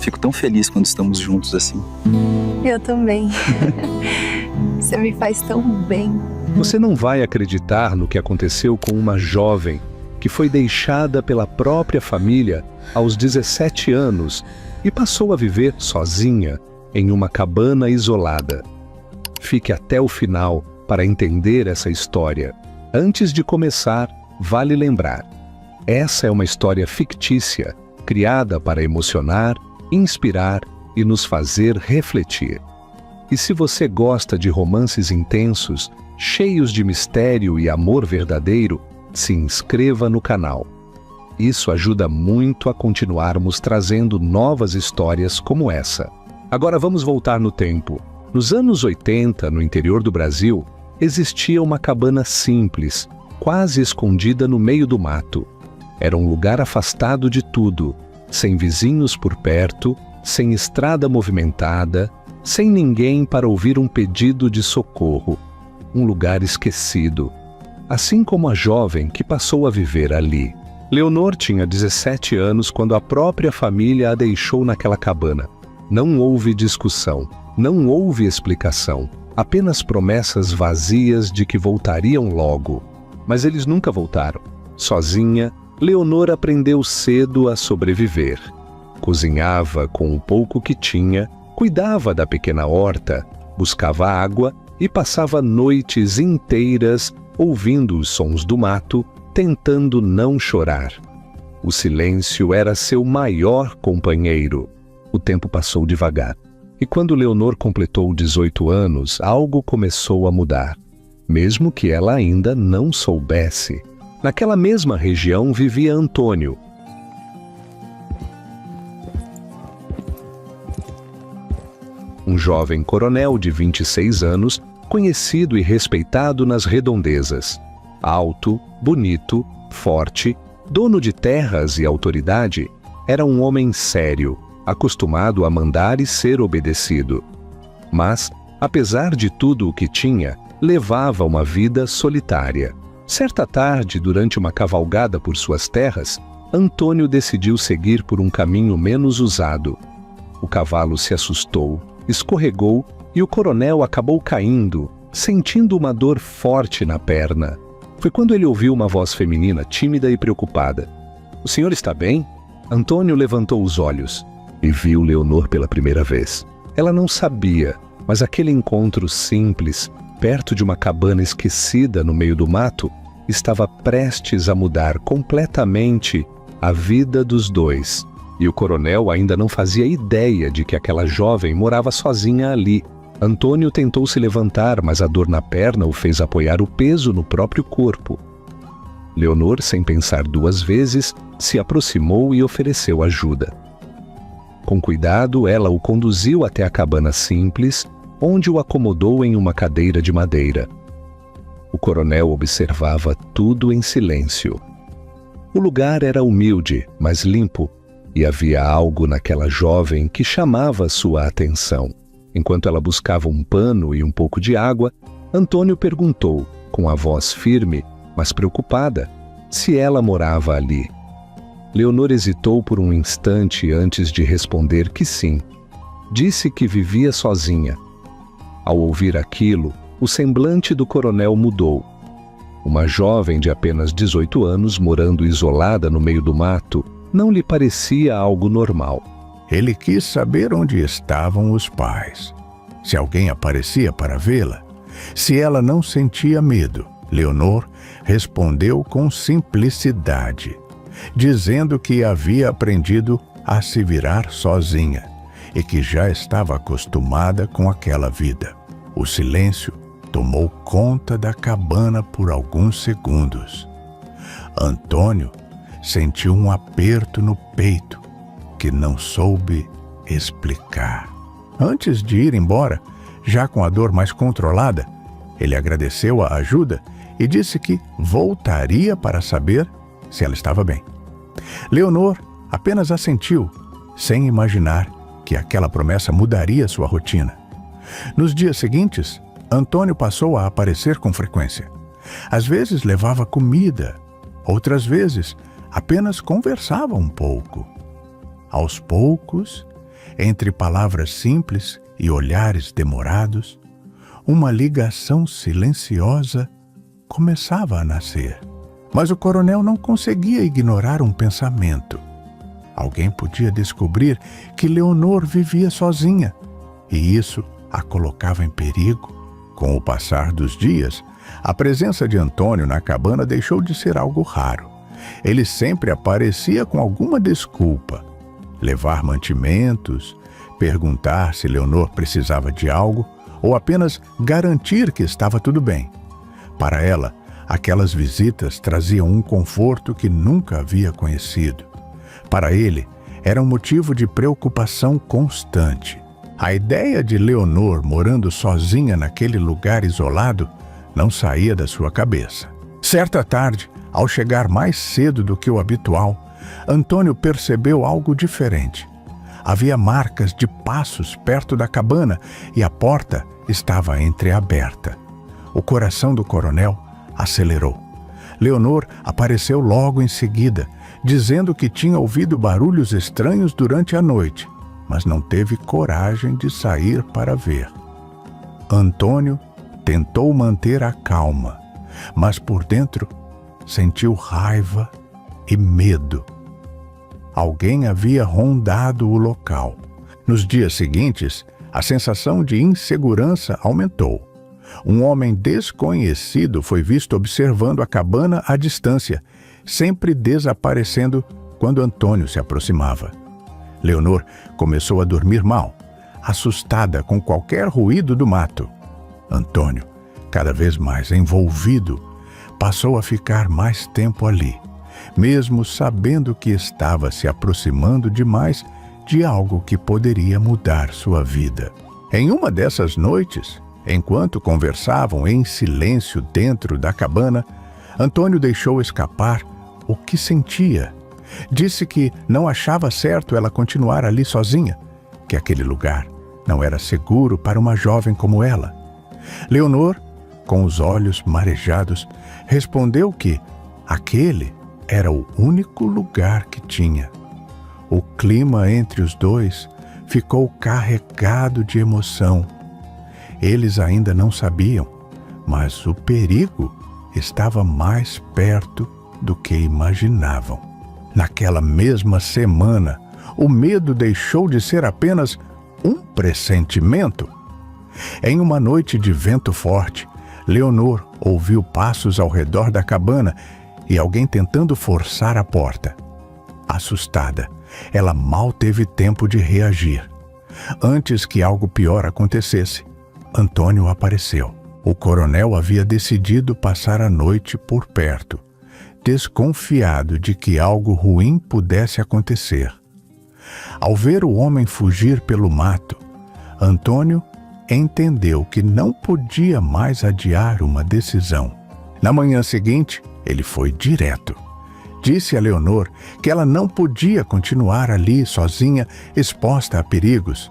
Fico tão feliz quando estamos juntos assim. Eu também. Você me faz tão bem. Você não vai acreditar no que aconteceu com uma jovem que foi deixada pela própria família aos 17 anos e passou a viver sozinha em uma cabana isolada. Fique até o final para entender essa história. Antes de começar, vale lembrar: essa é uma história fictícia, criada para emocionar, inspirar e nos fazer refletir. E se você gosta de romances intensos, cheios de mistério e amor verdadeiro, se inscreva no canal. Isso ajuda muito a continuarmos trazendo novas histórias como essa. Agora vamos voltar no tempo. Nos anos 80, no interior do Brasil, existia uma cabana simples, quase escondida no meio do mato. Era um lugar afastado de tudo, sem vizinhos por perto, sem estrada movimentada, sem ninguém para ouvir um pedido de socorro. Um lugar esquecido, assim como a jovem que passou a viver ali. Leonor tinha 17 anos quando a própria família a deixou naquela cabana. Não houve discussão, não houve explicação, apenas promessas vazias de que voltariam logo. Mas eles nunca voltaram. Sozinha, Leonor aprendeu cedo a sobreviver. Cozinhava com o pouco que tinha, cuidava da pequena horta, buscava água e passava noites inteiras ouvindo os sons do mato, tentando não chorar. O silêncio era seu maior companheiro. O tempo passou devagar. E quando Leonor completou 18 anos, algo começou a mudar, mesmo que ela ainda não soubesse. Naquela mesma região vivia Antônio. Um jovem coronel de 26 anos, conhecido e respeitado nas redondezas. Alto, bonito, forte, dono de terras e autoridade, era um homem sério, acostumado a mandar e ser obedecido. Mas, apesar de tudo o que tinha, levava uma vida solitária. Certa tarde, durante uma cavalgada por suas terras, Antônio decidiu seguir por um caminho menos usado. O cavalo se assustou, escorregou e o coronel acabou caindo, sentindo uma dor forte na perna. Foi quando ele ouviu uma voz feminina tímida e preocupada. "O senhor está bem?" Antônio levantou os olhos e viu Leonor pela primeira vez. Ela não sabia, mas aquele encontro simples, perto de uma cabana esquecida no meio do mato, estava prestes a mudar completamente a vida dos dois. E o coronel ainda não fazia ideia de que aquela jovem morava sozinha ali. Antônio tentou se levantar, mas a dor na perna o fez apoiar o peso no próprio corpo. Leonor, sem pensar duas vezes, se aproximou e ofereceu ajuda. Com cuidado, ela o conduziu até a cabana simples, onde o acomodou em uma cadeira de madeira. O coronel observava tudo em silêncio. O lugar era humilde, mas limpo, e havia algo naquela jovem que chamava sua atenção. Enquanto ela buscava um pano e um pouco de água, Antônio perguntou, com a voz firme, mas preocupada, se ela morava ali. Leonor hesitou por um instante antes de responder que sim. Disse que vivia sozinha. Ao ouvir aquilo, o semblante do coronel mudou. Uma jovem de apenas 18 anos, morando isolada no meio do mato, não lhe parecia algo normal. Ele quis saber onde estavam os pais. Se alguém aparecia para vê-la, se ela não sentia medo. Leonor respondeu com simplicidade, dizendo que havia aprendido a se virar sozinha e que já estava acostumada com aquela vida. O silêncio tomou conta da cabana por alguns segundos. Antônio sentiu um aperto no peito que não soube explicar. Antes de ir embora, já com a dor mais controlada, ele agradeceu a ajuda e disse que voltaria para saber se ela estava bem. Leonor apenas assentiu, sem imaginar que aquela promessa mudaria sua rotina. Nos dias seguintes, Antônio passou a aparecer com frequência. Às vezes levava comida, outras vezes apenas conversava um pouco. Aos poucos, entre palavras simples e olhares demorados, uma ligação silenciosa começava a nascer. Mas o coronel não conseguia ignorar um pensamento. Alguém podia descobrir que Leonor vivia sozinha, e isso a colocava em perigo. Com o passar dos dias, a presença de Antônio na cabana deixou de ser algo raro. Ele sempre aparecia com alguma desculpa. Levar mantimentos, perguntar se Leonor precisava de algo ou apenas garantir que estava tudo bem. Para ela, aquelas visitas traziam um conforto que nunca havia conhecido. Para ele, era um motivo de preocupação constante. A ideia de Leonor morando sozinha naquele lugar isolado não saía da sua cabeça. Certa tarde, ao chegar mais cedo do que o habitual, Antônio percebeu algo diferente. Havia marcas de passos perto da cabana e a porta estava entreaberta. O coração do coronel acelerou. Leonor apareceu logo em seguida, dizendo que tinha ouvido barulhos estranhos durante a noite, mas não teve coragem de sair para ver. Antônio tentou manter a calma, mas por dentro sentiu raiva e medo. Alguém havia rondado o local. Nos dias seguintes, a sensação de insegurança aumentou. Um homem desconhecido foi visto observando a cabana à distância, sempre desaparecendo quando Antônio se aproximava. Leonor começou a dormir mal, assustada com qualquer ruído do mato. Antônio, cada vez mais envolvido, passou a ficar mais tempo ali, mesmo sabendo que estava se aproximando demais de algo que poderia mudar sua vida. Em uma dessas noites, enquanto conversavam em silêncio dentro da cabana, Antônio deixou escapar o que sentia. Disse que não achava certo ela continuar ali sozinha, que aquele lugar não era seguro para uma jovem como ela. Leonor, com os olhos marejados, respondeu que aquele era o único lugar que tinha. O clima entre os dois ficou carregado de emoção. Eles ainda não sabiam, mas o perigo estava mais perto do que imaginavam. Naquela mesma semana, o medo deixou de ser apenas um pressentimento. Em uma noite de vento forte, Leonor ouviu passos ao redor da cabana e alguém tentando forçar a porta. Assustada, ela mal teve tempo de reagir. Antes que algo pior acontecesse, Antônio apareceu. O coronel havia decidido passar a noite por perto, desconfiado de que algo ruim pudesse acontecer. Ao ver o homem fugir pelo mato, Antônio entendeu que não podia mais adiar uma decisão. Na manhã seguinte, ele foi direto. Disse a Leonor que ela não podia continuar ali sozinha, exposta a perigos.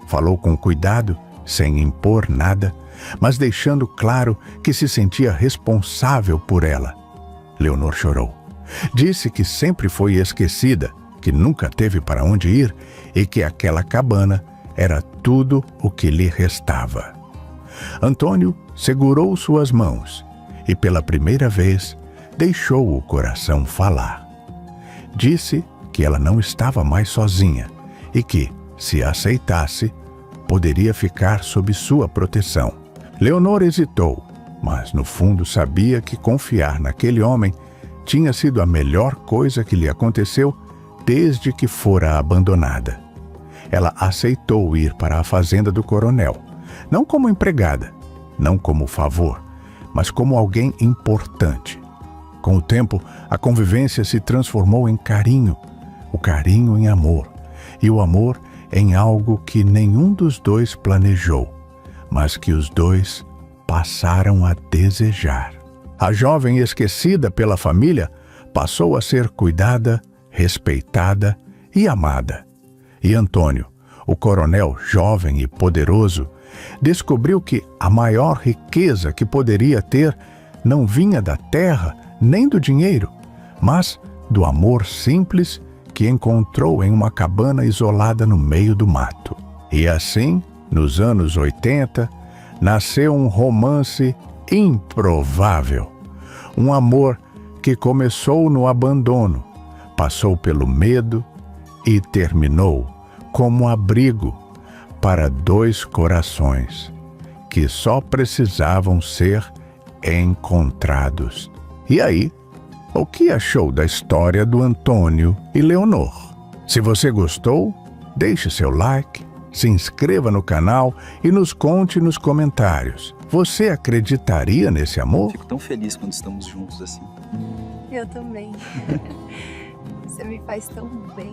Falou com cuidado, sem impor nada, mas deixando claro que se sentia responsável por ela. Leonor chorou. Disse que sempre foi esquecida, que nunca teve para onde ir e que aquela cabana era tudo o que lhe restava. Antônio segurou suas mãos e, pela primeira vez, deixou o coração falar. Disse que ela não estava mais sozinha e que, se aceitasse, poderia ficar sob sua proteção. Leonor hesitou, mas no fundo sabia que confiar naquele homem tinha sido a melhor coisa que lhe aconteceu desde que fora abandonada. Ela aceitou ir para a fazenda do coronel, não como empregada, não como favor, mas como alguém importante. Com o tempo, a convivência se transformou em carinho, o carinho em amor, e o amor em algo que nenhum dos dois planejou, mas que os dois passaram a desejar. A jovem esquecida pela família passou a ser cuidada, respeitada e amada. E Antônio, o coronel jovem e poderoso, descobriu que a maior riqueza que poderia ter não vinha da terra nem do dinheiro, mas do amor simples que que encontrou em uma cabana isolada no meio do mato. E assim, nos anos 80, nasceu um romance improvável. Um amor que começou no abandono, passou pelo medo e terminou como abrigo para dois corações que só precisavam ser encontrados. E aí, o que achou da história do Antônio e Leonor? Se você gostou, deixe seu like, se inscreva no canal e nos conte nos comentários. Você acreditaria nesse amor? Fico tão feliz quando estamos juntos assim. Eu também. Você me faz tão bem.